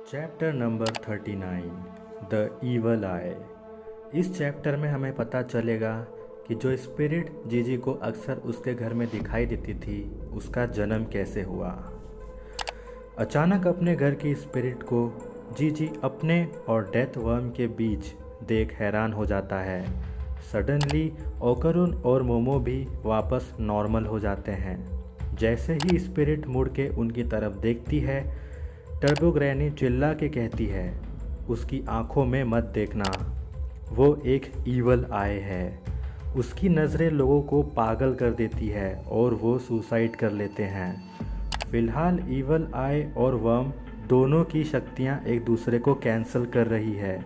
Chapter number 39 the evil आई। इस chapter में हमें पता चलेगा कि जो स्पिरिट जीजी को अक्सर उसके घर में दिखाई देती थी उसका जन्म कैसे हुआ। अचानक अपने घर की स्पिरिट को जीजी अपने और डेथ वर्म के बीच देख हैरान हो जाता है। सडनली ओकरुन और मोमो भी वापस नॉर्मल हो जाते हैं। जैसे ही स्पिरिट मुड़ के उनकी तरफ देखती है, टर्बो ग्रैनी चिल्ला के कहती है, उसकी आंखों में मत देखना, वो एक ईवल आई है। उसकी नज़रें लोगों को पागल कर देती है और वो सुसाइड कर लेते हैं। फ़िलहाल ईवल आई और वर्म दोनों की शक्तियाँ एक दूसरे को कैंसिल कर रही है।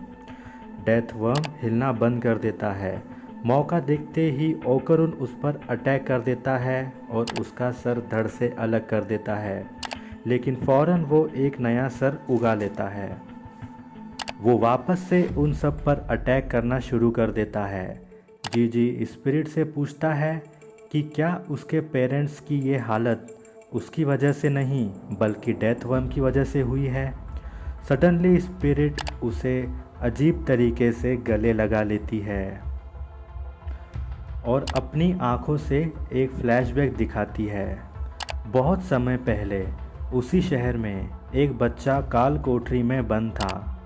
डेथ वर्म हिलना बंद कर देता है। मौका देखते ही ओकरुन उस पर अटैक कर देता है और उसका सर धड़ से अलग कर देता है, लेकिन फ़ौरन वो एक नया सर उगा लेता है। वो वापस से उन सब पर अटैक करना शुरू कर देता है। जीजी स्पिरिट से पूछता है कि क्या उसके पेरेंट्स की ये हालत उसकी वजह से नहीं बल्कि डेथ वर्म की वजह से हुई है। सडनली स्पिरिट उसे अजीब तरीके से गले लगा लेती है और अपनी आँखों से एक फ्लैशबैक दिखाती है। बहुत समय पहले उसी शहर में एक बच्चा काल कोठरी में बंद था।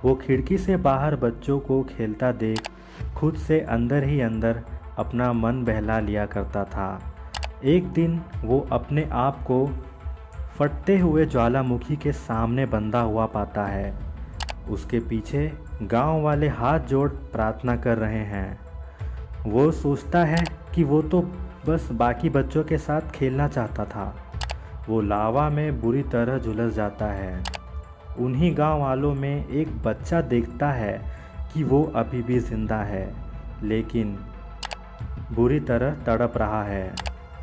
वो खिड़की से बाहर बच्चों को खेलता देख खुद से अंदर ही अंदर अपना मन बहला लिया करता था। एक दिन वो अपने आप को फटते हुए ज्वालामुखी के सामने बंधा हुआ पाता है। उसके पीछे गांव वाले हाथ जोड़ प्रार्थना कर रहे हैं। वो सोचता है कि वो तो बस बाकी बच्चों के साथ खेलना चाहता था। वो लावा में बुरी तरह झुलस जाता है। उन्हीं गांव वालों में एक बच्चा देखता है कि वो अभी भी जिंदा है, लेकिन बुरी तरह तड़प रहा है।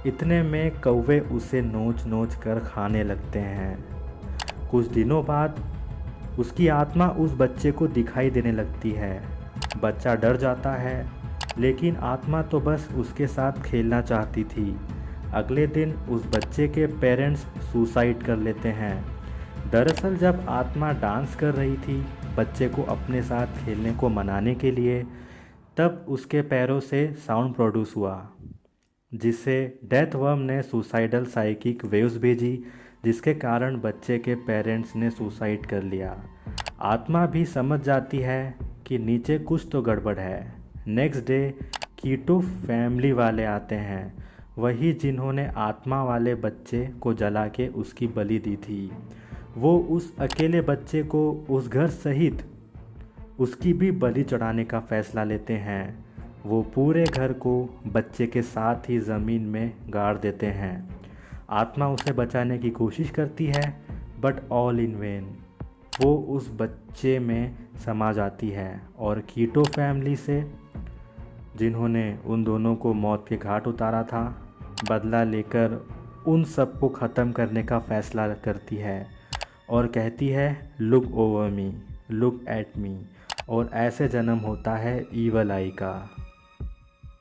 इतने में कौवे उसे नोच नोच कर खाने लगते हैं। कुछ दिनों बाद उसकी आत्मा उस बच्चे को दिखाई देने लगती है। बच्चा डर जाता है, लेकिन आत्मा तो बस उसके साथ खेलना चाहती थी। अगले दिन उस बच्चे के पेरेंट्स सुसाइड कर लेते हैं। दरअसल जब आत्मा डांस कर रही थी बच्चे को अपने साथ खेलने को मनाने के लिए, तब उसके पैरों से साउंड प्रोड्यूस हुआ, जिससे डेथ वर्म ने सुसाइडल साइकिक वेव्स भेजी, जिसके कारण बच्चे के पेरेंट्स ने सुसाइड कर लिया। आत्मा भी समझ जाती है कि नीचे कुछ तो गड़बड़ है। नेक्स्ट डे कीटो फैमिली वाले आते हैं, वही जिन्होंने आत्मा वाले बच्चे को जला के उसकी बलि दी थी। वो उस अकेले बच्चे को उस घर सहित उसकी भी बलि चढ़ाने का फ़ैसला लेते हैं। वो पूरे घर को बच्चे के साथ ही ज़मीन में गाड़ देते हैं। आत्मा उसे बचाने की कोशिश करती है, बट ऑल इन वेन। वो उस बच्चे में समा जाती है और कीटो फैमिली से, जिन्होंने उन दोनों को मौत के घाट उतारा था, बदला लेकर उन सब को ख़त्म करने का फ़ैसला करती है और कहती है, look over me, look at me. और ऐसे जन्म होता है ईवल आई का।